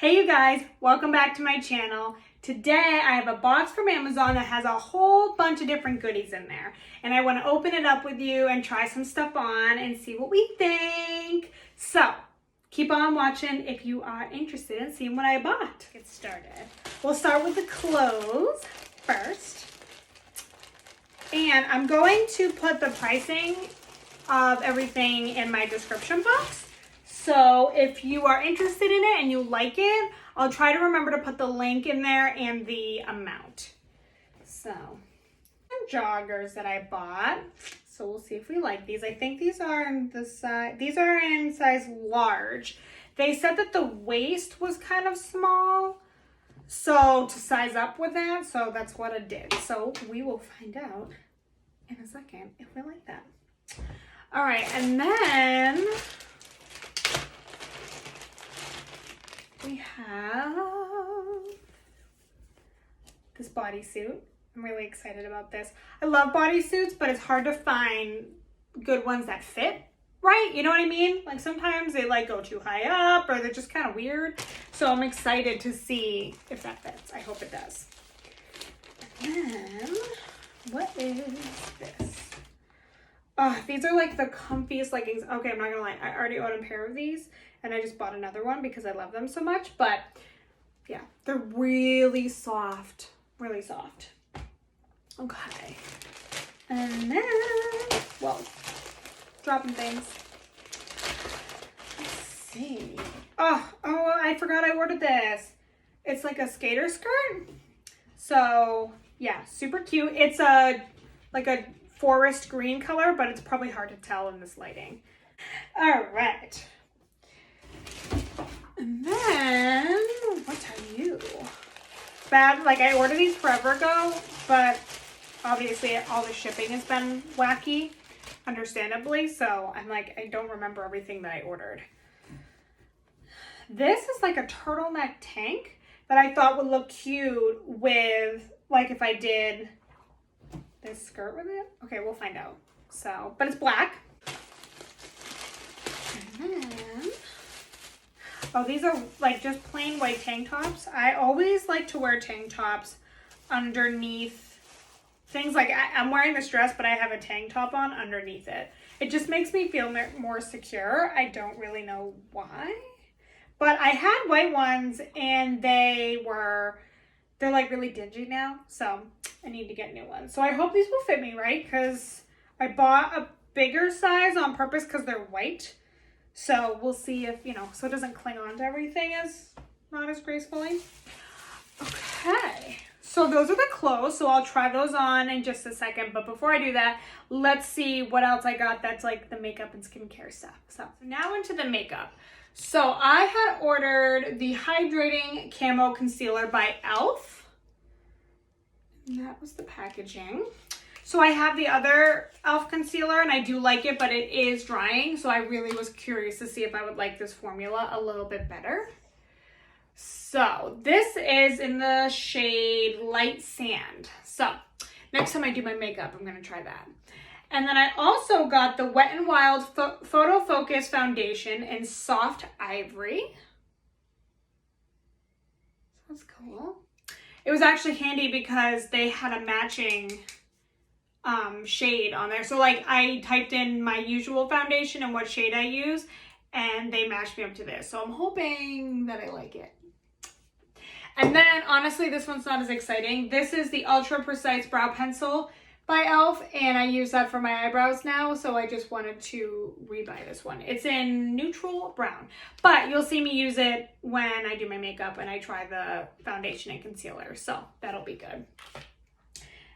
Hey you guys, welcome back to my channel. Today I have a box from Amazon that has a whole bunch of different goodies in there. And I want to open it up with you and try some stuff on and see what we think. So, keep on watching if you are interested in seeing what I bought. Get started. We'll start with the clothes first. And I'm going to put the pricing of everything in my description box. So if you are interested in it and you like it, I'll try to remember to put the link in there and the amount. So, joggers that I bought. So we'll see if we like these. I think these are in the size, these are in size large. They said that the waist was kind of small. So to size up with that, so that's what I did. So we will find out in a second if we like that. All right, and then we have this bodysuit. I'm really excited about this. I love bodysuits, but it's hard to find good ones that fit right. You know what I mean? Like sometimes they like go too high up or they're just kind of weird. So I'm excited to see if that fits. I hope it does. And then, what is this? Oh, these are like the comfiest leggings. Okay, I'm not gonna lie. I already own a pair of these and I just bought another one because I love them so much. But yeah, they're really soft. Really soft. Okay. And then, whoa, dropping things. Let's see. Oh, I forgot I ordered this. It's like a skater skirt. So yeah, super cute. It's like a forest green color, but it's probably hard to tell in this lighting. All right. And then, what are you? Bad, like I ordered these forever ago, but obviously all the shipping has been wacky, understandably, so I'm like, I don't remember everything that I ordered. This is like a turtleneck tank that I thought would look cute with, like if I did this skirt with it. Okay, we'll find out. So, but it's black. And then, oh, these are like just plain white tank tops. I always like to wear tank tops underneath things like I'm wearing this dress, but I have a tank top on underneath it. It just makes me feel more secure. I don't really know why, but I had white ones and they're like really dingy now. So I need to get new ones. So I hope these will fit me right because I bought a bigger size on purpose because they're white. So we'll see if, you know, so it doesn't cling on to everything not as gracefully. Okay, so those are the clothes. So I'll try those on in just a second. But before I do that, let's see what else I got that's like the makeup and skincare stuff. So now into the makeup. So I had ordered the Hydrating Camo Concealer by E.L.F. And that was the packaging. So I have the other E.L.F. concealer and I do like it, but it is drying. So I really was curious to see if I would like this formula a little bit better. So this is in the shade Light Sand. So next time I do my makeup, I'm going to try that. And then I also got the Wet n Wild Photo Focus Foundation in Soft Ivory. So that's cool. It was actually handy because they had a matching shade on there. So like I typed in my usual foundation and what shade I use and they matched me up to this. So I'm hoping that I like it. And then honestly, this one's not as exciting. This is the Ultra Precise Brow Pencil by E.L.F. and I use that for my eyebrows now. So I just wanted to rebuy this one. It's in neutral brown, but you'll see me use it when I do my makeup and I try the foundation and concealer. So that'll be good.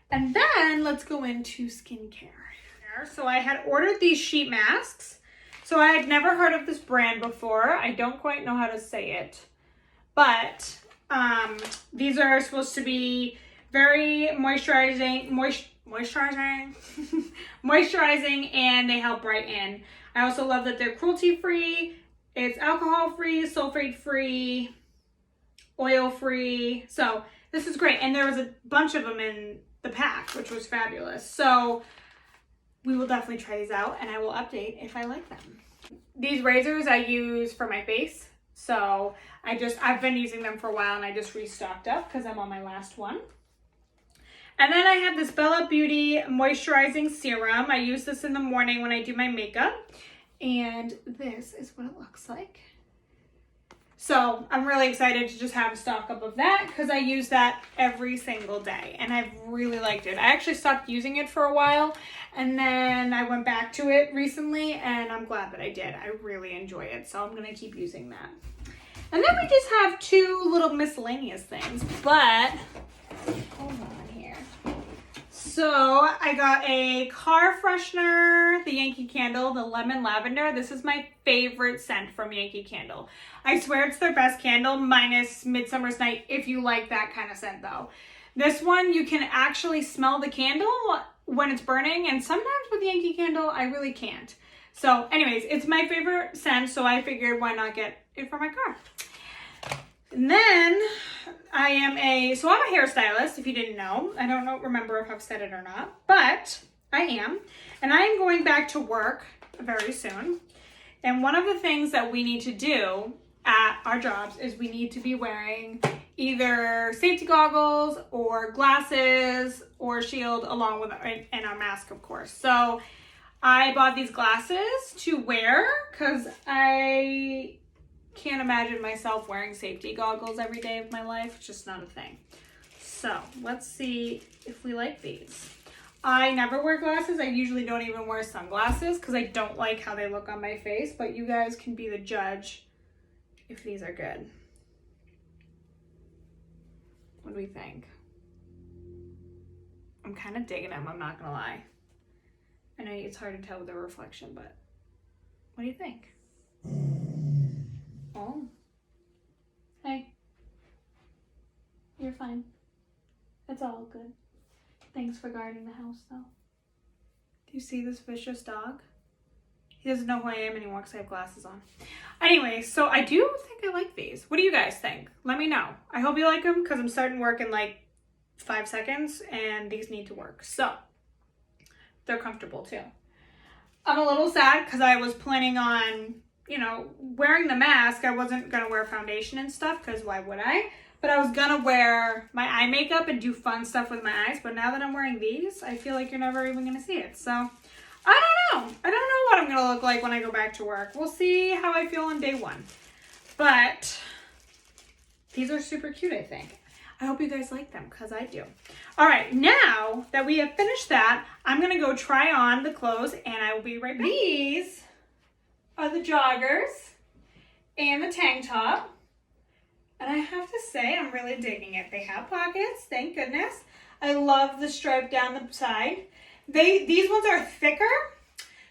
And then let's go into skincare. So I had ordered these sheet masks. So I had never heard of this brand before. I don't quite know how to say it, but these are supposed to be very moisturizing, moisturizing, and they help brighten. I also love that they're cruelty-free. It's alcohol-free, sulfate-free, oil-free. So this is great. And there was a bunch of them in the pack, which was fabulous. So we will definitely try these out and I will update if I like them. These razors I use for my face. So I've been using them for a while and I just restocked up because I'm on my last one. And then I have this Bella Beauty Moisturizing Serum. I use this in the morning when I do my makeup. And this is what it looks like. So I'm really excited to just have a stock up of that because I use that every single day and I've really liked it. I actually stopped using it for a while and then I went back to it recently and I'm glad that I did. I really enjoy it, so I'm going to keep using that. And then we just have two little miscellaneous things, but hold on here. So I got a car freshener, the Yankee Candle, the lemon lavender. This is my favorite scent from Yankee Candle. I swear it's their best candle, minus Midsummer's Night, if you like that kind of scent though. This one, you can actually smell the candle when it's burning, and sometimes with Yankee Candle, I really can't. So anyways, it's my favorite scent, so I figured why not get it for my car. And then I'm a hairstylist, if you didn't know. I don't remember if I've said it or not, but I am. And I am going back to work very soon. And one of the things that we need to do at our jobs is we need to be wearing either safety goggles or glasses or shield along with and our mask, of course. So I bought these glasses to wear because I can't imagine myself wearing safety goggles every day of my life. It's just not a thing. So let's see if we like these. I never wear glasses. I usually don't even wear sunglasses because I don't like how they look on my face, but you guys can be the judge if these are good. What do we think? I'm kind of digging them, I'm not gonna lie. I know it's hard to tell with the reflection, but what do you think? Oh. Hey. You're fine. It's all good. Thanks for guarding the house, though. Do you see this vicious dog? He doesn't know who I am anymore because I have glasses on. Anyway, so I do think I like these. What do you guys think? Let me know. I hope you like them because I'm starting work in like 5 seconds and these need to work. So, they're comfortable too. I'm a little sad because I was planning on, wearing the mask. I wasn't going to wear foundation and stuff because why would I? But I was going to wear my eye makeup and do fun stuff with my eyes. But now that I'm wearing these, I feel like you're never even going to see it. So, I don't know. I don't know what I'm going to look like when I go back to work. We'll see how I feel on day 1. But these are super cute, I think. I hope you guys like them because I do. All right, now that we have finished that, I'm going to go try on the clothes and I will be right back. These are the joggers and the tank top. And I have to say, I'm really digging it. They have pockets, thank goodness. I love the stripe down the side. These ones are thicker,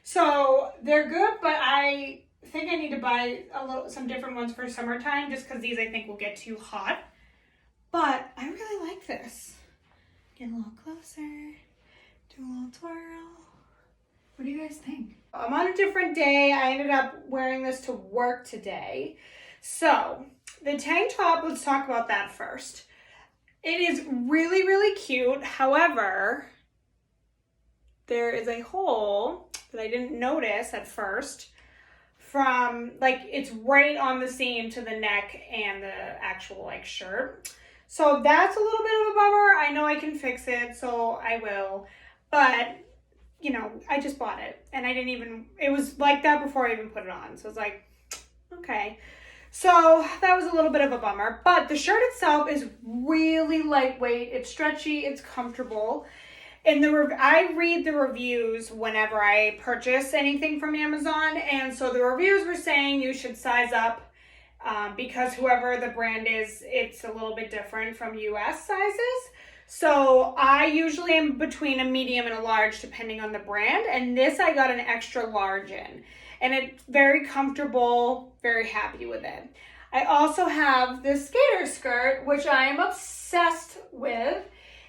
so they're good, but I think I need to buy some different ones for summertime just because these I think will get too hot. But I really like this. Get a little closer, do a little twirl. What do you guys think? I'm on a different day. I ended up wearing this to work today. So the tank top, let's talk about that first. It is really, really cute. However, there is a hole that I didn't notice at first from, it's right on the seam to the neck and the actual, shirt. So that's a little bit of a bummer. I know I can fix it, so I will. But, I just bought it. And it was like that before I even put it on. So it's like, okay. So that was a little bit of a bummer. But the shirt itself is really lightweight. It's stretchy. It's comfortable. And I read the reviews whenever I purchase anything from Amazon. And so the reviews were saying you should size up. Because whoever the brand is, it's a little bit different from US sizes. So I usually am between a medium and a large depending on the brand. And this I got an extra large in. And it's very comfortable, very happy with it. I also have this skater skirt, which I am obsessed with.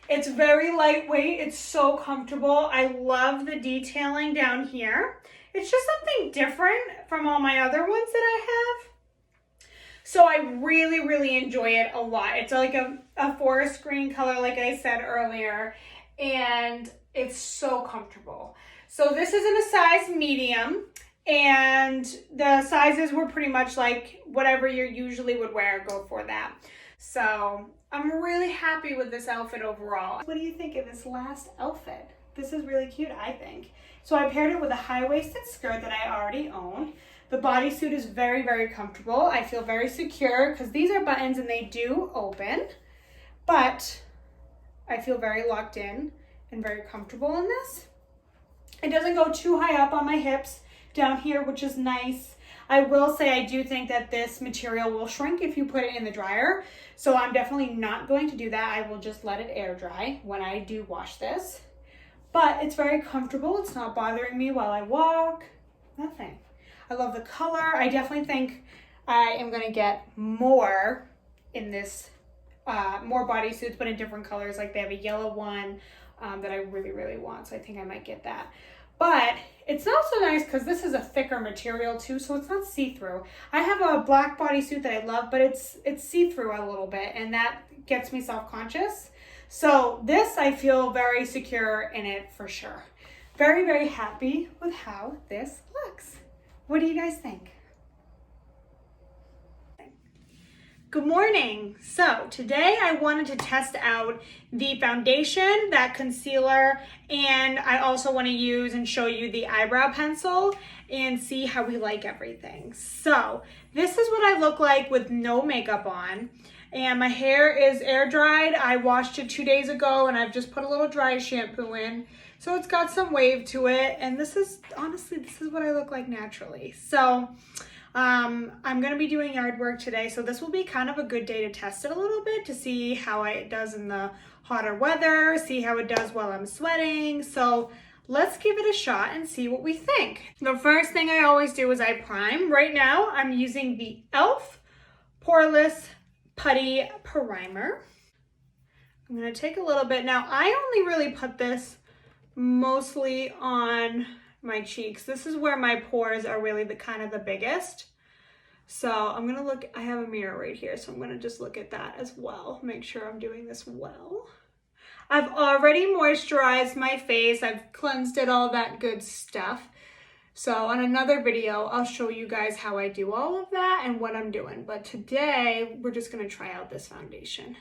It's very lightweight. It's so comfortable. I love the detailing down here. It's just something different from all my other ones that I have. So I really, really enjoy it a lot. It's like a forest green color, like I said earlier, and it's so comfortable. So this is in a size medium, and the sizes were pretty much like whatever you usually would wear, go for that. So I'm really happy with this outfit overall. What do you think of this last outfit? This is really cute, I think. So I paired it with a high-waisted skirt that I already own. The bodysuit is very, very comfortable. I feel very secure because these are buttons and they do open, but I feel very locked in and very comfortable in this. It doesn't go too high up on my hips down here, which is nice. I will say I do think that this material will shrink if you put it in the dryer. So I'm definitely not going to do that. I will just let it air dry when I do wash this. But it's very comfortable. It's not bothering me while I walk. Nothing. I love the color. I definitely think I am going to get more in this, more bodysuits, but in different colors. Like they have a yellow one that I really, really want. So I think I might get that. But it's also nice because this is a thicker material too, so it's not see-through. I have a black bodysuit that I love, but it's see-through a little bit, and that gets me self-conscious. So this, I feel very secure in it for sure. Very, very happy with how this looks. What do you guys think? Good morning. So today I wanted to test out the foundation, that concealer, and I also want to use and show you the eyebrow pencil and see how we like everything. So this is what I look like with no makeup on, and my hair is air dried. I washed it 2 days ago and I've just put a little dry shampoo in. So it's got some wave to it, and this is, honestly, this is what I look like naturally. So I'm going to be doing yard work today, so this will be kind of a good day to test it a little bit to see how it does in the hotter weather, see how it does while I'm sweating. So let's give it a shot and see what we think. The first thing I always do is I prime. Right now I'm using the E.L.F. Poreless Putty Primer. I'm going to take a little bit. Now I only really put this mostly on my cheeks. This is where my pores are really the kind of the biggest. So I'm gonna look, I have a mirror right here, so I'm gonna just look at that as well. Make sure I'm doing this well. I've already moisturized my face. I've cleansed it, all that good stuff. So on another video, I'll show you guys how I do all of that and what I'm doing. But today, we're just gonna try out this foundation.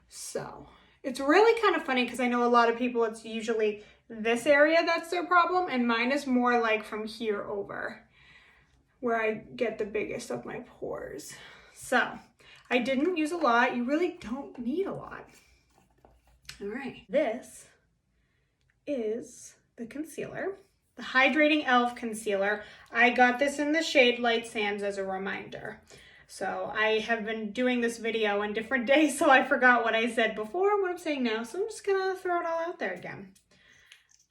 So it's really kind of funny because I know a lot of people, it's usually this area that's their problem, and mine is more like from here over where I get the biggest of my pores. So I didn't use a lot. You really don't need a lot. All right, this is the concealer, the Hydrating E.L.F. concealer. I got this in the shade Light Sands as a reminder. So I have been doing this video on different days, so I forgot what I said before and what I'm saying now. So I'm just gonna throw it all out there again.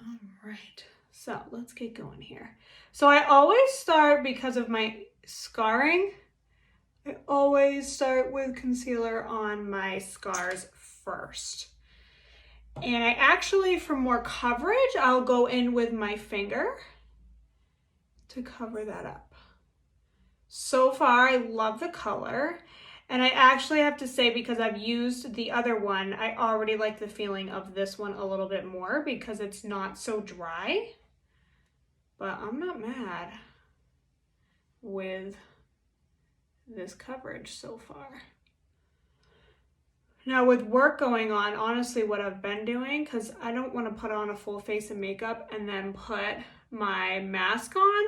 All right, so let's get going here. So I always start, because of my scarring, I always start with concealer on my scars first. And I actually, for more coverage, I'll go in with my finger to cover that up. So far, I love the color. And I actually have to say, because I've used the other one, I already like the feeling of this one a little bit more because it's not so dry. But I'm not mad with this coverage so far. Now with work going on, honestly what I've been doing, because I don't want to put on a full face of makeup and then put my mask on,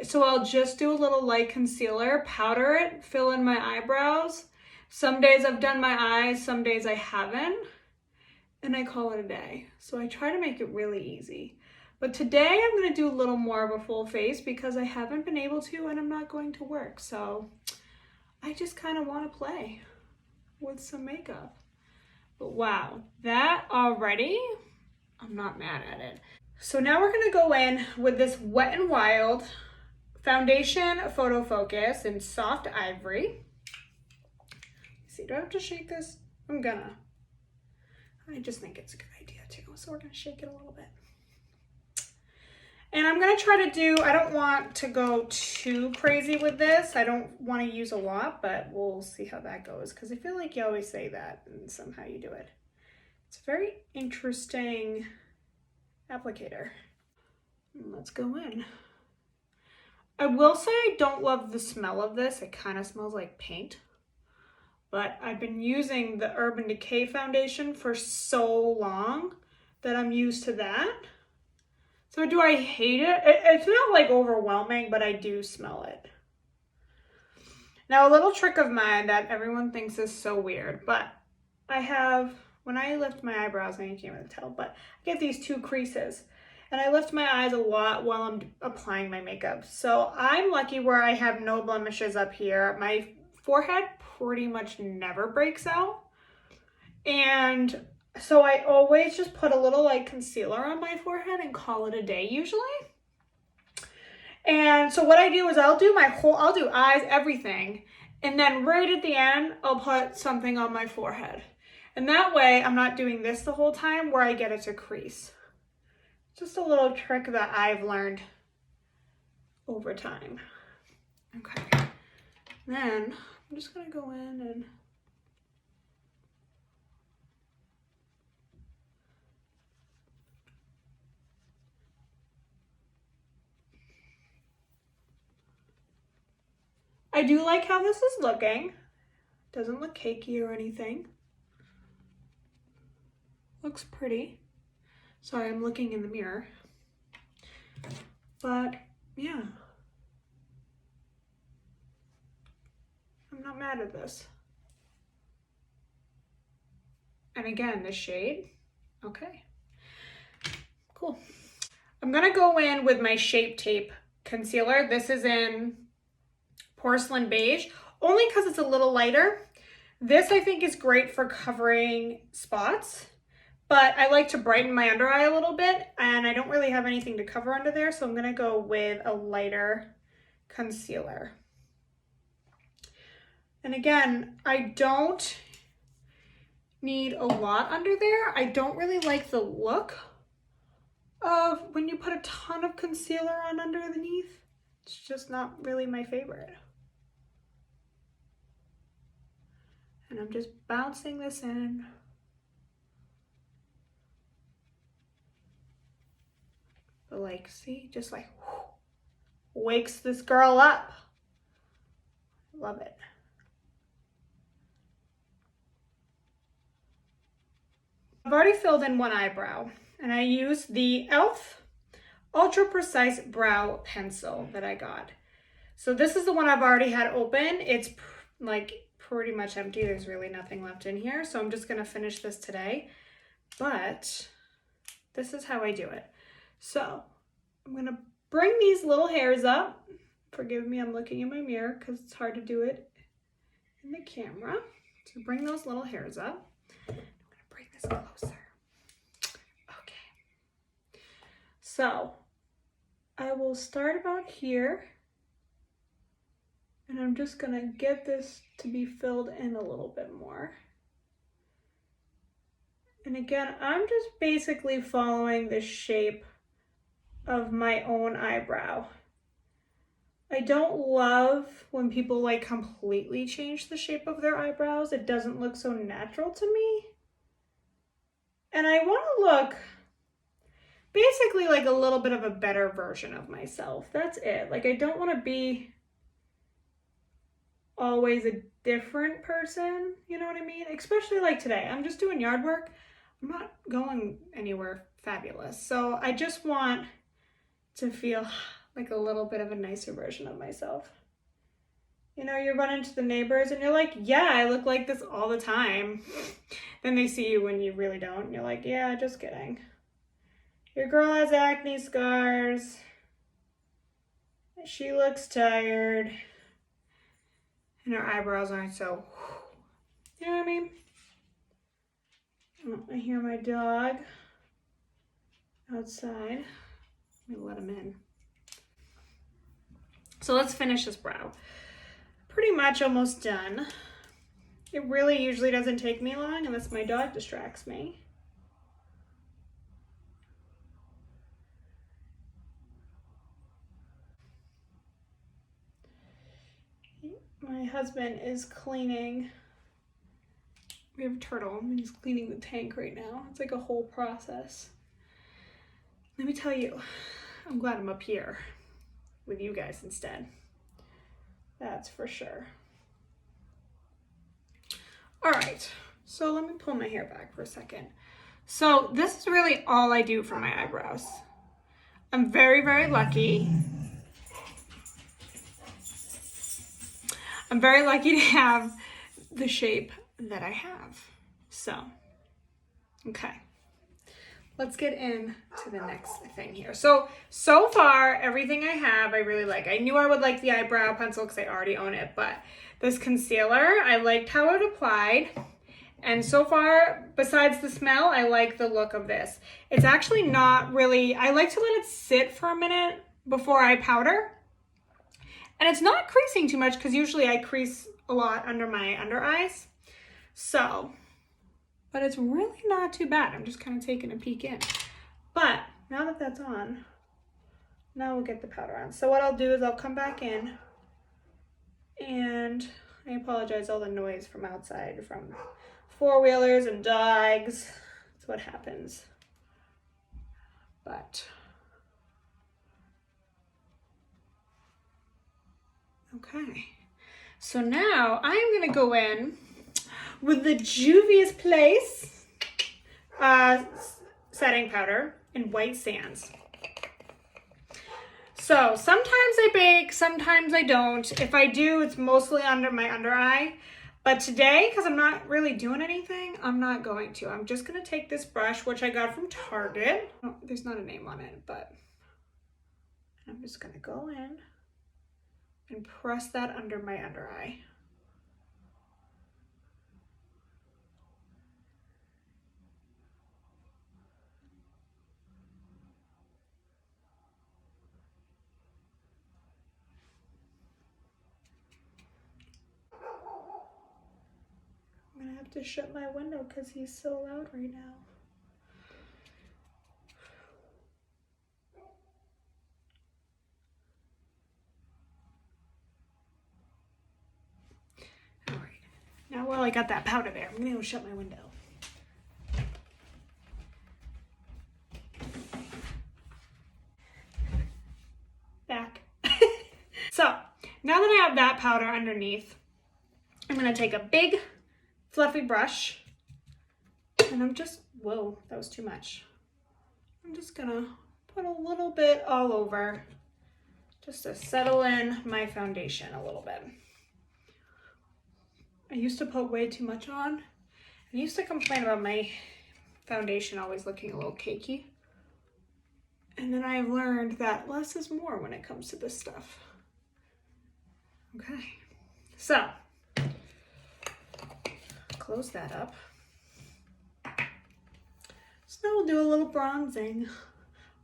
so I'll just do a little light concealer, powder it, fill in my eyebrows. Some days I've done my eyes, some days I haven't, and I call it a day. So I try to make it really easy. But today I'm going to do a little more of a full face because I haven't been able to and I'm not going to work. So I just kind of want to play with some makeup. But wow, that already, I'm not mad at it. So now we're going to go in with this Wet n Wild Foundation Photo Focus in Soft Ivory. See, do I have to shake this? I'm gonna. I just think it's a good idea too. So we're gonna shake it a little bit. And I'm gonna try to do, I don't want to go too crazy with this. I don't want to use a lot, but we'll see how that goes. Because I feel like you always say that and somehow you do it. It's a very interesting applicator. Let's go in. I will say I don't love the smell of this. It kind of smells like paint. But I've been using the Urban Decay foundation for so long that I'm used to that. So do I hate it? It's not like overwhelming, but I do smell it. Now, a little trick of mine that everyone thinks is so weird, but I have, when I lift my eyebrows, and you can't really tell, but I get these two creases. And I lift my eyes a lot while I'm applying my makeup. So I'm lucky where I have no blemishes up here. My forehead pretty much never breaks out. And so I always just put a little like concealer on my forehead and call it a day usually. And so what I do is I'll do eyes, everything. And then right at the end, I'll put something on my forehead. And that way I'm not doing this the whole time where I get it to crease. Just a little trick that I've learned over time. Okay. Then I'm just gonna go in and I do like how this is looking. Doesn't look cakey or anything. Looks pretty. Sorry, I'm looking in the mirror. But yeah. I'm not mad at this. And again, the shade. Okay. Cool. I'm gonna go in with my Shape Tape concealer. This is in Porcelain Beige, only because it's a little lighter. This I think is great for covering spots, but I like to brighten my under eye a little bit, and I don't really have anything to cover under there, so I'm gonna go with a lighter concealer. And again, I don't need a lot under there. I don't really like the look of when you put a ton of concealer on underneath. It's just not really my favorite. And I'm just bouncing this in. But like, see, just like whoo, wakes this girl up. Love it. I've already filled in one eyebrow, and I used the E.L.F. Ultra Precise Brow Pencil that I got. So this is the one I've already had open. It's like pretty much empty. There's really nothing left in here. So I'm just gonna finish this today. But this is how I do it. So I'm gonna bring these little hairs up. Forgive me, I'm looking in my mirror because it's hard to do it in the camera. So bring those little hairs up. I'm gonna bring this closer. Okay. So I will start about here. And I'm just gonna get this to be filled in a little bit more. And again, I'm just basically following the shape of my own eyebrow. I don't love when people like completely change the shape of their eyebrows. It doesn't look so natural to me. And I want to look basically like a little bit of a better version of myself. That's it. Like, I don't want to be always a different person, you know what I mean? Especially like today, I'm just doing yard work. I'm not going anywhere fabulous. So I just want to feel like a little bit of a nicer version of myself. You know, you run into the neighbors and you're like, yeah, I look like this all the time. Then they see you when you really don't. And you're like, yeah, just kidding. Your girl has acne scars. She looks tired. And her eyebrows aren't so, you know what I mean? Oh, I hear my dog outside. Let me let him in. So let's finish this brow. Pretty much almost done. It really usually doesn't take me long unless my dog distracts me. My husband is cleaning. We have a turtle and he's cleaning the tank right now. It's like a whole process. Let me tell you, I'm glad I'm up here. with you guys instead. That's for sure. All right, so let me pull my hair back for a second. So this is really all I do for my eyebrows. I'm very, very lucky. I'm very lucky to have the shape that I have. So, okay. Let's get into the next thing here. So far, everything I have, I really like. I knew I would like the eyebrow pencil because I already own it, but this concealer, I liked how it applied. And so far, besides the smell, I like the look of this. It's actually not really, I like to let it sit for a minute before I powder. And it's not creasing too much because usually I crease a lot under my under eyes. So, but it's really not too bad. I'm just kind of taking a peek in. But now that that's on, now we'll get the powder on. So what I'll do is I'll come back in, and I apologize all the noise from outside, from four-wheelers and dogs. That's what happens. But okay, so now I'm gonna go in with the Juvia's Place setting powder in White Sands. So sometimes I bake, sometimes I don't. If I do, it's mostly under my under eye. But today, because I'm not really doing anything, I'm not going to. I'm just gonna take this brush, which I got from Target. Oh, there's not a name on it, but I'm just gonna go in and press that under my under eye. I'm gonna have to shut my window because he's so loud right now. All right, now while I got that powder there, I'm gonna go shut my window. Back. So now that I have that powder underneath, I'm gonna take a big fluffy brush, and I'm just, whoa, that was too much. I'm just gonna put a little bit all over just to settle in my foundation a little bit. I used to put way too much on. I used to complain about my foundation always looking a little cakey. And then I've learned that less is more when it comes to this stuff. Okay, so close that up. So now we'll do a little bronzing.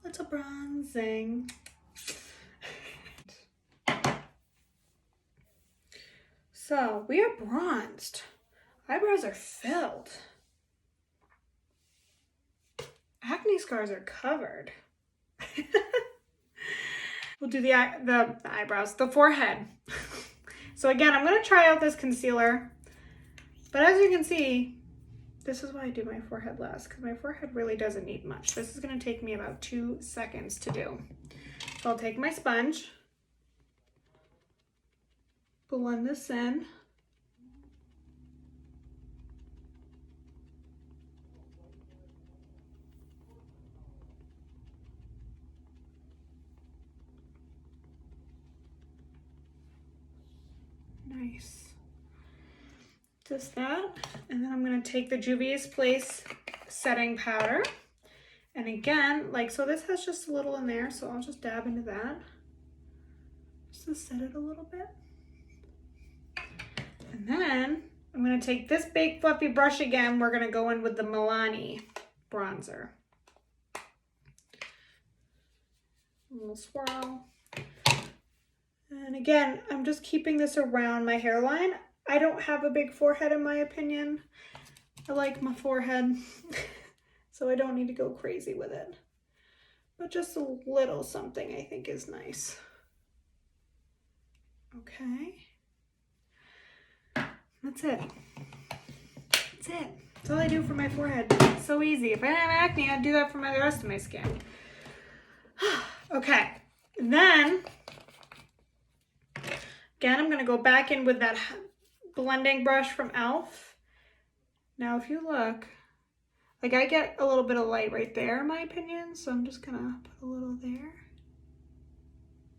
Little bronzing. So we are bronzed. Eyebrows are filled. Acne scars are covered. We'll do the eyebrows, the forehead. So again, I'm gonna try out this concealer, but as you can see, this is why I do my forehead last, because my forehead really doesn't need much. This is gonna take me about 2 seconds to do. So I'll take my sponge, blend this in. Nice. Just that. And then I'm going to take the Juvia's Place setting powder. And again, like, so this has just a little in there, so I'll just dab into that. Just to set it a little bit. And then I'm going to take this big fluffy brush again. We're going to go in with the Milani bronzer. A little swirl. And again, I'm just keeping this around my hairline. I don't have a big forehead in my opinion. I like my forehead, so I don't need to go crazy with it. But just a little something I think is nice. Okay. That's it. That's it. That's all I do for my forehead. It's so easy. If I didn't have acne, I'd do that for the rest of my skin. Okay. Then Again, I'm gonna go back in with that blending brush from E.L.F. Now, if you look, like I get a little bit of light right there in my opinion, so I'm just gonna put a little there,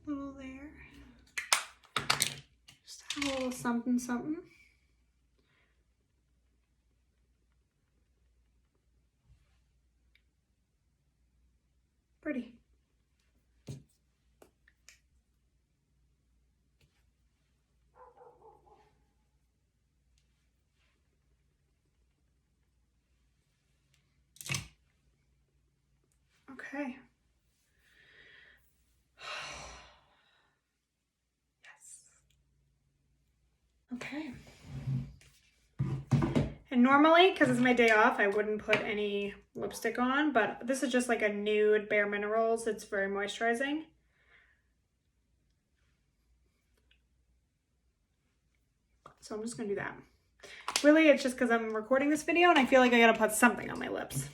a little there. Just have a little something, something. Pretty. Okay. Yes. Okay. And normally, because it's my day off, I wouldn't put any lipstick on, but this is just like a nude Bare Minerals. It's very moisturizing. So I'm just gonna do that. Really, it's just because I'm recording this video and I feel like I gotta put something on my lips.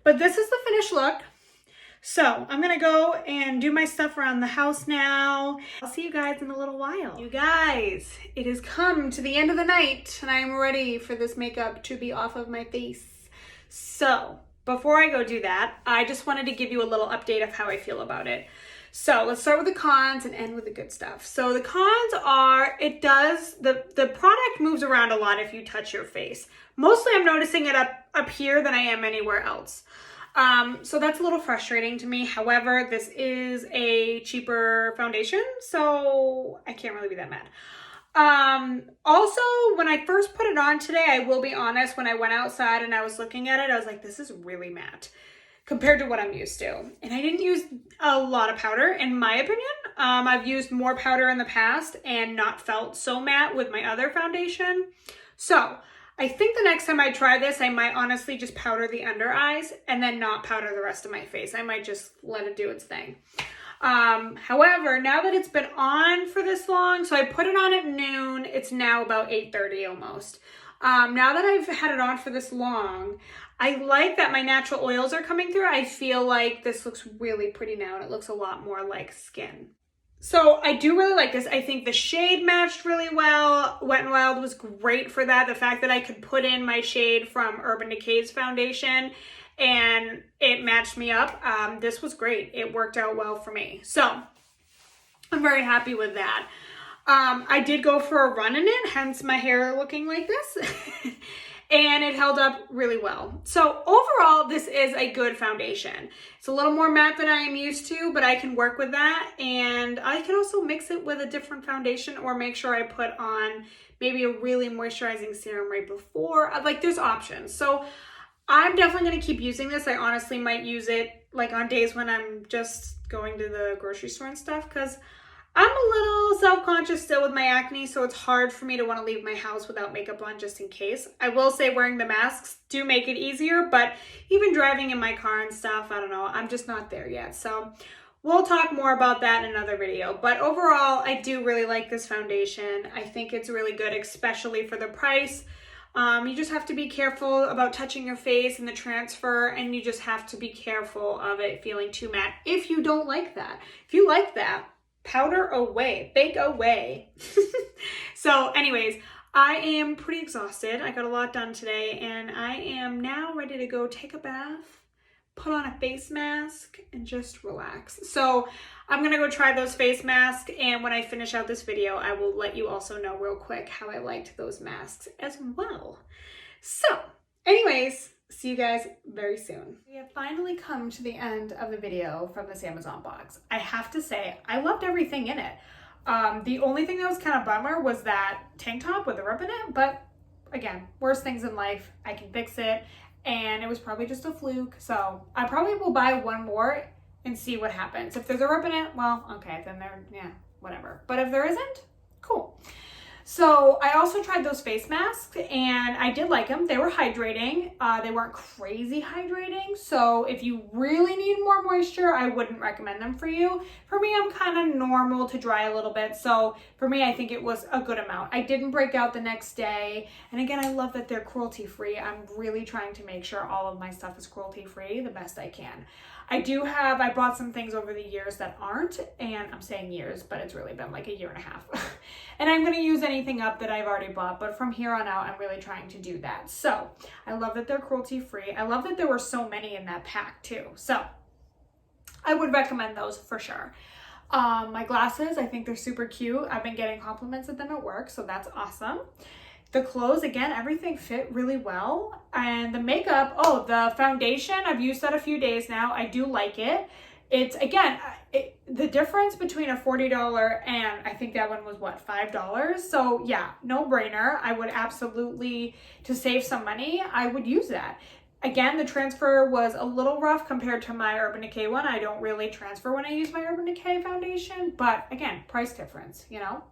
But this is the finished look. So I'm gonna go and do my stuff around the house now. I'll see you guys in a little while. You guys, it has come to the end of the night and I am ready for this makeup to be off of my face. So before I go do that, I just wanted to give you a little update of how I feel about it. So let's start with the cons and end with the good stuff. So the cons are, the product moves around a lot if you touch your face. Mostly I'm noticing it up here than I am anywhere else. So that's a little frustrating to me. However, this is a cheaper foundation, so I can't really be that mad. Also, when I first put it on today, I will be honest, when I went outside and I was looking at it, I was like, this is really matte compared to what I'm used to. And I didn't use a lot of powder, in my opinion. I've used more powder in the past and not felt so matte with my other foundation. So I think the next time I try this, I might honestly just powder the under eyes and then not powder the rest of my face. I might just let it do its thing. However, now that it's been on for this long, so I put it on at noon, it's now about 8:30 almost. Now that I've had it on for this long, I like that my natural oils are coming through. I feel like this looks really pretty now and it looks a lot more like skin. So I do really like this. I think the shade matched really well. Wet n Wild was great for that. The fact that I could put in my shade from Urban Decay's foundation and it matched me up. This was great. It worked out well for me. So I'm very happy with that. I did go for a run in it, hence my hair looking like this. And it held up really well. So overall, this is a good foundation. It's a little more matte than I am used to, but I can work with that. And I can also mix it with a different foundation or make sure I put on maybe a really moisturizing serum right before. Like, there's options. So I'm definitely gonna keep using this. I honestly might use it like on days when I'm just going to the grocery store and stuff, because I'm a little self-conscious still with my acne, so it's hard for me to want to leave my house without makeup on just in case. I will say wearing the masks do make it easier, but even driving in my car and stuff, I don't know, I'm just not there yet. So we'll talk more about that in another video. But overall, I do really like this foundation. I think it's really good, especially for the price. You just have to be careful about touching your face and the transfer, and you just have to be careful of it feeling too matte if you don't like that. If you like that, powder away, bake away. So anyways, I am pretty exhausted. I got a lot done today and I am now ready to go take a bath, put on a face mask and just relax. So I'm gonna go try those face masks, and when I finish out this video, I will let you also know real quick how I liked those masks as well. So anyways, see you guys very soon. We have finally come to the end of the video from this Amazon box. I have to say, I loved everything in it. The only thing that was kind of bummer was that tank top with the rip in it, but again, worst things in life, I can fix it, and it was probably just a fluke. So I probably will buy one more and see what happens. If there's a rip in it, well, okay, then yeah, whatever. But if there isn't, cool. So I also tried those face masks and I did like them. They were hydrating. They weren't crazy hydrating. So if you really need more moisture, I wouldn't recommend them for you. For me, I'm kind of normal to dry a little bit. So for me, I think it was a good amount. I didn't break out the next day. And again, I love that they're cruelty free. I'm really trying to make sure all of my stuff is cruelty free the best I can. I bought some things over the years that aren't, and I'm saying years, but it's really been like a year and a half. And I'm gonna use anything up that I've already bought, but from here on out, I'm really trying to do that. So I love that they're cruelty free. I love that there were so many in that pack too. So I would recommend those for sure. My glasses, I think they're super cute. I've been getting compliments of them at work, so that's awesome. The clothes, again, everything fit really well. And the makeup, the foundation, I've used that a few days now. I do like it. It's, again, the difference between a $40 and I think that one was what, $5? So yeah, no brainer. I would absolutely, to save some money, I would use that. Again, the transfer was a little rough compared to my Urban Decay one. I don't really transfer when I use my Urban Decay foundation, but again, price difference, you know?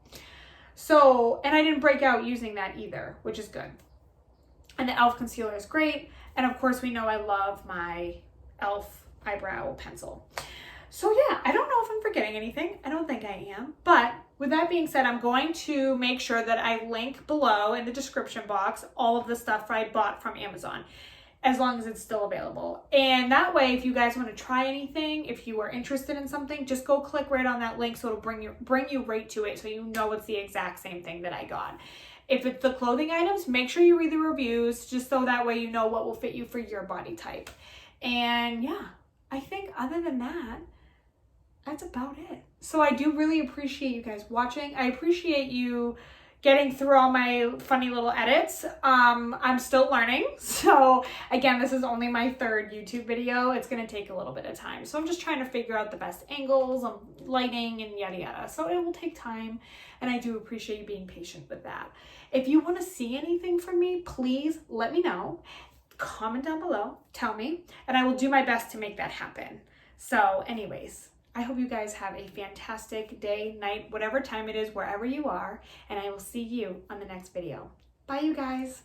So, and I didn't break out using that either, which is good. And the E.L.F concealer is great. And of course, we know I love my E.L.F eyebrow pencil. So yeah, I don't know if I'm forgetting anything. I don't think I am. But with that being said, I'm going to make sure that I link below in the description box all of the stuff I bought from Amazon, as long as it's still available. And that way, if you guys want to try anything, if you are interested in something, just go click right on that link so it'll bring you right to it so you know it's the exact same thing that I got. If it's the clothing items, make sure you read the reviews just so that way you know what will fit you for your body type. And yeah, I think other than that, that's about it. So I do really appreciate you guys watching. I appreciate you getting through all my funny little edits. I'm still learning. So again, this is only my third YouTube video. It's gonna take a little bit of time. So I'm just trying to figure out the best angles, lighting, and yada yada. So it will take time, and I do appreciate you being patient with that. If you wanna see anything from me, please let me know. Comment down below, tell me, and I will do my best to make that happen. So anyways, I hope you guys have a fantastic day, night, whatever time it is, wherever you are, and I will see you on the next video. Bye, you guys.